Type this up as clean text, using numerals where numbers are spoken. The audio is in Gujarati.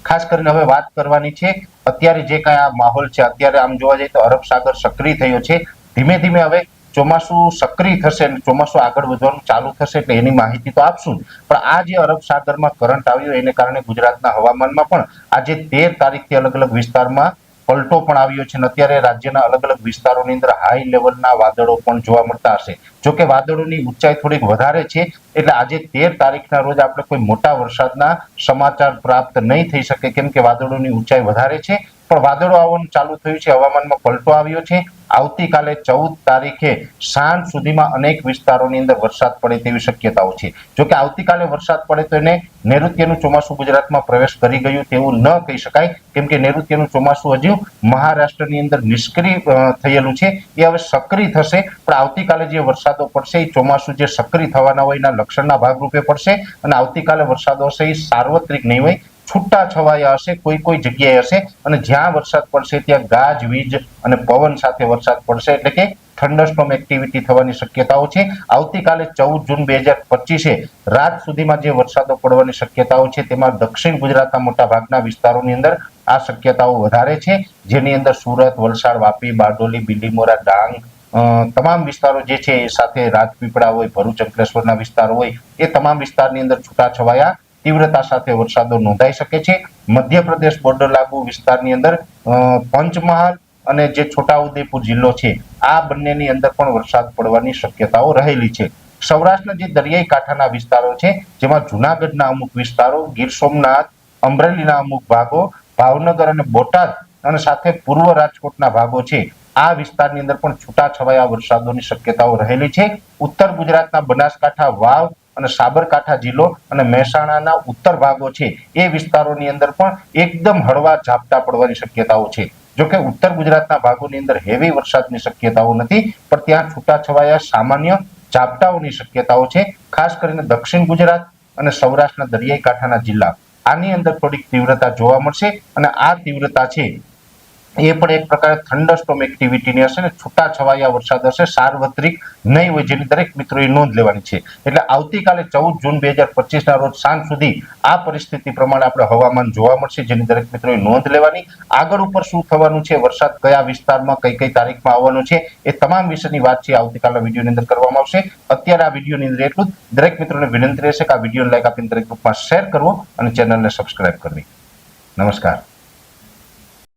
ખાસ કરીને હવે વાત કરવાની છે અત્યારે જે કાંઈ આ માહોલ છે, અત્યારે આમ જોવા જઈએ તો અરબ સાગર સક્રિય થયો છે. ધીમે ધીમે હવે ચોમાસું સક્રિય થશે અને ચોમાસું આગળ વધવાનું ચાલુ થશે એટલે એની માહિતી તો આપશું જ. પણ આ જે અરબ સાગરમાં કરંટ આવ્યો એને કારણે ગુજરાતના હવામાનમાં પણ આજે 13 તારીખથી અલગ અલગ વિસ્તારમાં પલટો પણ આવ્યો છે અને અત્યારે રાજ્યના અલગ અલગ વિસ્તારોની અંદર હાઈ લેવલના વાદળો પણ જોવા મળતા હશે. જોકે વાદળોની ઊંચાઈ થોડીક વધારે છે એટલે આજે 13 તારીખના રોજ આપણે કોઈ મોટા વરસાદના સમાચાર પ્રાપ્ત નહીં થઈ શકે, કેમ કે વાદળોની ઊંચાઈ વધારે છે. પણ વાદળો આવવાનું ચાલુ થયું છે, હવામાનમાં પલટો આવ્યો છે. આવતીકાલે 14 તારીખે સાંજ સુધીમાં અનેક વિસ્તારોની અંદર વરસાદ પડે તેવી શક્યતાઓ છે. જોકે આવતીકાલે વરસાદ પડે તો એને નૈઋત્યનું ચોમાસું ગુજરાતમાં પ્રવેશ કરી ગયું તેવું ન કહી શકાય, કેમ કે નૈઋત્યનું ચોમાસું હજુ મહારાષ્ટ્રની અંદર નિષ્ક્રિય થયેલું છે, એ હવે સક્રિય થશે. પણ આવતીકાલે જે વરસાદો પડશે એ ચોમાસું જે સક્રિય થવાના હોય એના લક્ષણના ભાગરૂપે પડશે અને આવતીકાલે વરસાદો હશે એ સાર્વત્રિક નહીં હોય, છૂટા છવાયા હશે, કોઈ કોઈ જગ્યાએ હશે અને જ્યાં વરસાદ પડશે ત્યાં ગાજવીજ અને પવન સાથે વરસાદ પડશે એટલે કે થંડરસ્ટોર્મ એક્ટિવિટી થવાની શક્યતાઓ છે. આવતીકાલે 14 જૂન 2025 રાત સુધીમાં જે વરસાદો પડવાની શક્યતાઓ છે તેમાં દક્ષિણ ગુજરાતના મોટા ભાગના વિસ્તારોની અંદર આ શક્યતાઓ વધારે છે, જેની અંદર સુરત, વલસાડ, વાપી, બારડોલી, બિલીમોરા, ડાંગ તમામ વિસ્તારો જે છે એ સાથે રાજપીપળા હોય, ભરૂચ, અંકલેશ્વરના વિસ્તારો હોય એ તમામ વિસ્તારની અંદર છૂટાછવાયા તીવ્રતા સાથે વરસાદો નોંધાઈ શકે છે. મધ્યપ્રદેશ બોર્ડર લાગુ વિસ્તારની અંદર પંચમહાલ અને જે છોટાઉદેપુર જિલ્લો છે આ બંનેની અંદર પણ વરસાદ પડવાની શક્યતાઓ રહેલી છે. સૌરાષ્ટ્રના જે દરિયાઈ કાંઠાના વિસ્તારો છે જેમાં જુનાગઢના અમુક વિસ્તારો, ગીર સોમનાથ, અમરેલીના અમુક ભાગો, ભાવનગર અને બોટાદ અને સાથે પૂર્વ રાજકોટના ભાગો છે આ વિસ્તારની અંદર પણ છૂટાછવાયા વરસાદોની શક્યતાઓ રહેલી છે. ઉત્તર ગુજરાતના બનાસકાંઠા, વાવ અને સાબરકાંઠા જિલ્લો અને મહેસાણાના ઉત્તર ભાગો છે એ વિસ્તારોની અંદર પણ એકદમ હળવા ઝાપટા પડવાની શક્યતાઓ છે. જોકે ઉત્તર ગુજરાતના ભાગોની અંદર હેવી વરસાદની શક્યતાઓ નથી, પણ ત્યાં છૂટાછવાયા સામાન્ય ઝાપટાઓની શક્યતાઓ છે. ખાસ કરીને દક્ષિણ ગુજરાત અને સૌરાષ્ટ્રના દરિયાઈ કાંઠાના જિલ્લા આની અંદર થોડીક તીવ્રતા જોવા મળશે અને આ તીવ્રતા છે એ પણ એક પ્રકારે થંડરસ્ટોર્મ એક્ટિવિટીની હશે ને છૂટાછવાયા વરસાદ હશે, સાર્વત્રિક નહીં હોય, જેની દરેક મિત્રોએ નોંધ લેવાની છે. એટલે આવતીકાલે 14 જૂન 2025 ના રોજ સાંજ સુધી આ પરિસ્થિતિ પ્રમાણે આપણે હવામાન જોવા મળશે, જેની દરેક મિત્રોએ નોંધ લેવાની. આગળ ઉપર શું થવાનું છે, વરસાદ કયા વિસ્તારમાં કઈ કઈ તારીખમાં આવવાનો છે એ તમામ વિશેની વાત છે આવતીકાલના વિડીયોની અંદર કરવામાં આવશે. અત્યારે આ વિડીયોની અંદર એટલું જ. દરેક મિત્રોને વિનંતી રહેશે કે આ વિડીયોને લાઈક આપીને દરેક ગ્રુપમાં શેર કરવો અને ચેનલને સબસ્ક્રાઇબ કરવી. નમસ્કાર.